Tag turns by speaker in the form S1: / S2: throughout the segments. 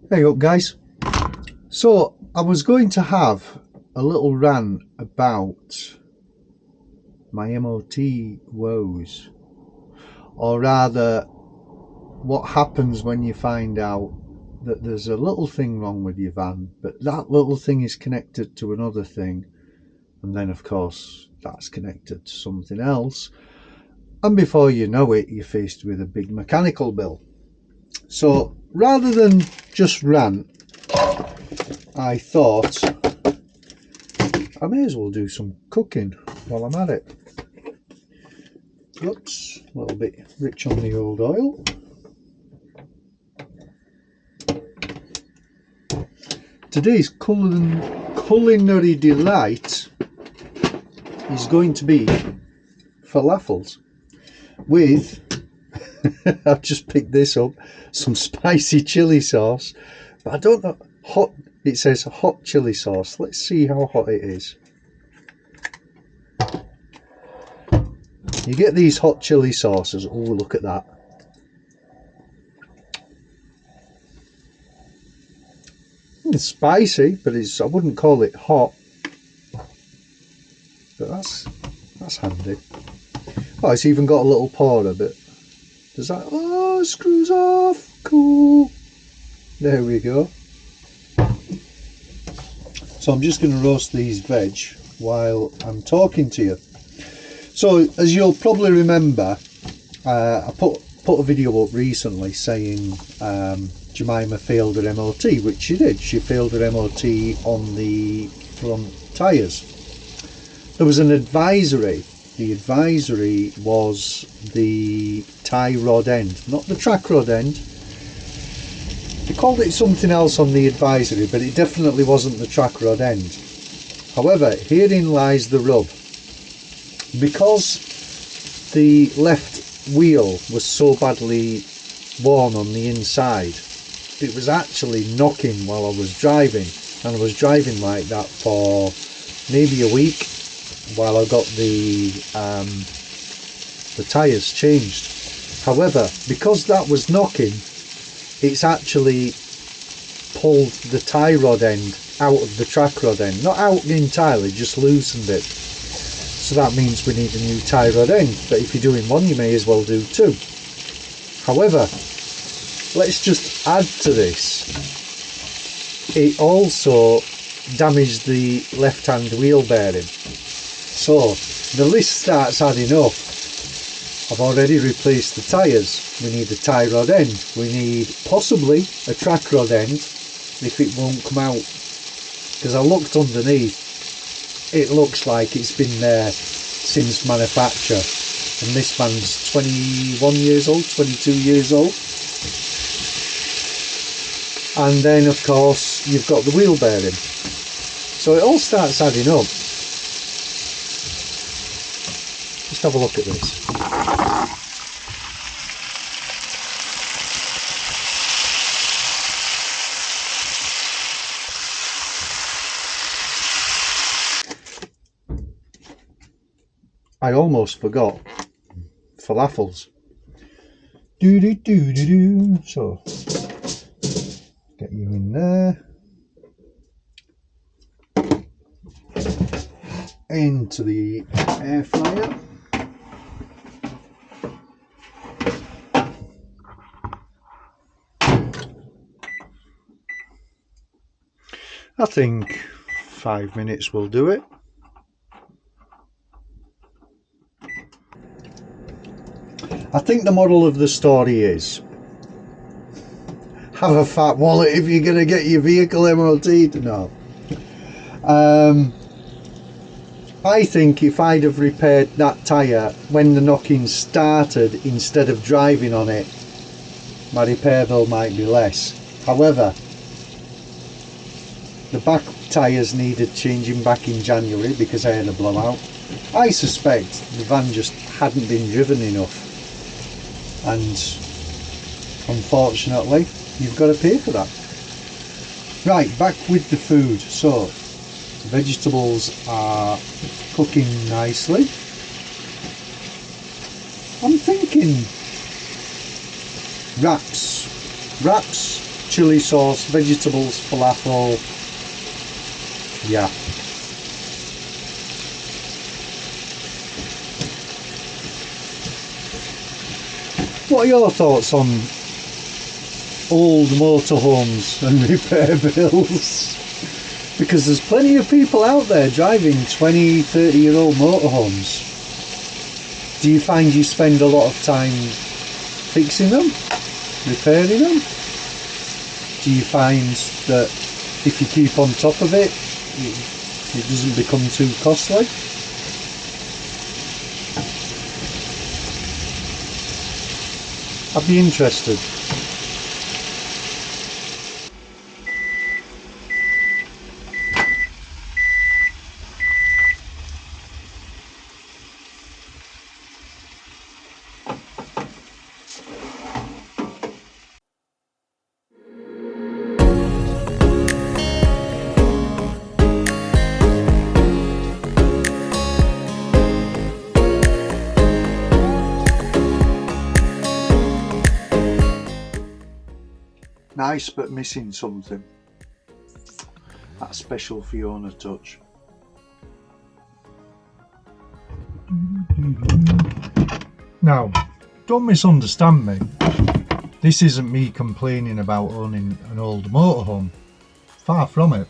S1: Hey up guys. So I was going to have a little rant about my MOT woes, or rather what happens when you find out that there's a little thing wrong with your van, but that little thing is connected to another thing, and then of course that's connected to something else, and before you know it you're faced with a big mechanical bill. So rather than just rant, I thought I may as well do some cooking while I'm at it. Oops, a little bit rich on the old oil. Today's culinary delight is going to be falafels with, I've just picked this up, some spicy chili sauce, but I don't know, it says hot chili sauce. Let's see how hot it is. You get these hot chili sauces, oh look at that. It's spicy, but I wouldn't call it hot. But that's handy. Oh, it's even got a little pourer, but does that, oh, it screws off, cool. There we go. So I'm just going to roast these veg while I'm talking to you. So as you'll probably remember, I put a video up recently saying Jemima failed her MOT, which she did. She failed her MOT on the front tyres. There was an advisory. The advisory was the tie rod end, not the track rod end. They called it something else on the advisory, but it definitely wasn't the track rod end. However, herein lies the rub. Because the left wheel was so badly worn on the inside, it was actually knocking while I was driving, and I was driving like that for maybe a week while I got the tyres changed. However, because that was knocking, it's actually pulled the tie rod end out of the track rod end, not out entirely, just loosened it. So that means we need a new tie rod end, but if you're doing one you may as well do two. However, let's just add to this, it also damaged the left hand wheel bearing. So the list starts adding up. I've already replaced the tyres, we need a tie rod end, we need possibly a track rod end if it won't come out, because I looked underneath, it looks like it's been there since manufacture, and this van's 21 years old, 22 years old. And then of course you've got the wheel bearing, so it all starts adding up. Just have a look at this. I almost forgot falafels. So get you in there, into the air fryer. I think 5 minutes will do it. I think the moral of the story is, have a fat wallet if you're going to get your vehicle MOT'd. No. I think if I'd have repaired that tyre when the knocking started instead of driving on it, my repair bill might be less. However, the back tyres needed changing back in January because I had a blowout. I suspect the van just hadn't been driven enough, and unfortunately you've got to pay for that. Right, back with the food. So the vegetables are cooking nicely. I'm thinking wraps, chili sauce, vegetables, falafel. Yeah. What are your thoughts on old motorhomes and repair bills? Because there's plenty of people out there driving 20, 30-year-old motorhomes. Do you find you spend a lot of time fixing them, repairing them? Do you find that if you keep on top of it, it doesn't become too costly? I'd be interested. Nice, but missing something. That special Fiona touch. Now, don't misunderstand me. This isn't me complaining about owning an old motorhome. Far from it.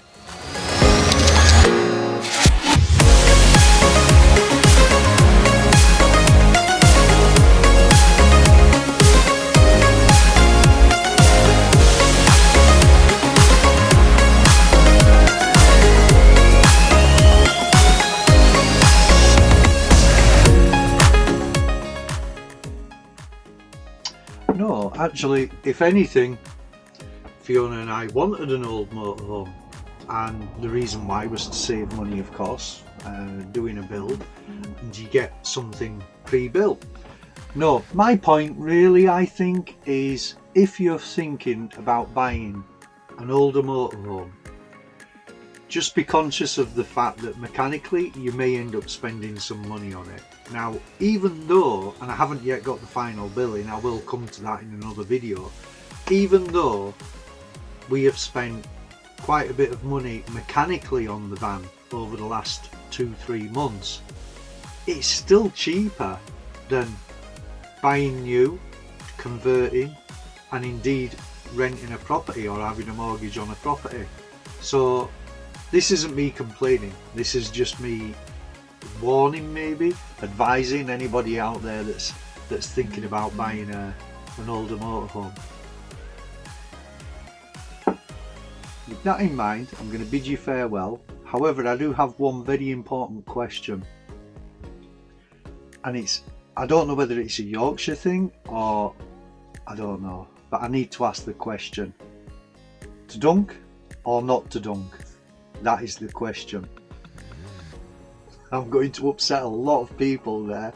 S1: No, actually, if anything, Fiona and I wanted an old motorhome, and the reason why was to save money, of course, doing a build, and you get something pre-built. No, my point really, I think, is if you're thinking about buying an older motorhome, just be conscious of the fact that mechanically you may end up spending some money on it. Now, even though, and I haven't yet got the final billing, I will come to that in another video, even though we have spent quite a bit of money mechanically on the van over the last 2-3 months, it's still cheaper than buying new, converting, and indeed renting a property or having a mortgage on a property. So this isn't me complaining, this is just me warning, maybe advising anybody out there that's thinking about buying an older motorhome. With that in mind, I'm going to bid you farewell. However, I do have one very important question, and it's, I don't know whether it's a Yorkshire thing or I don't know, but I need to ask the question. To dunk or not to dunk? That is the question. I'm going to upset a lot of people there.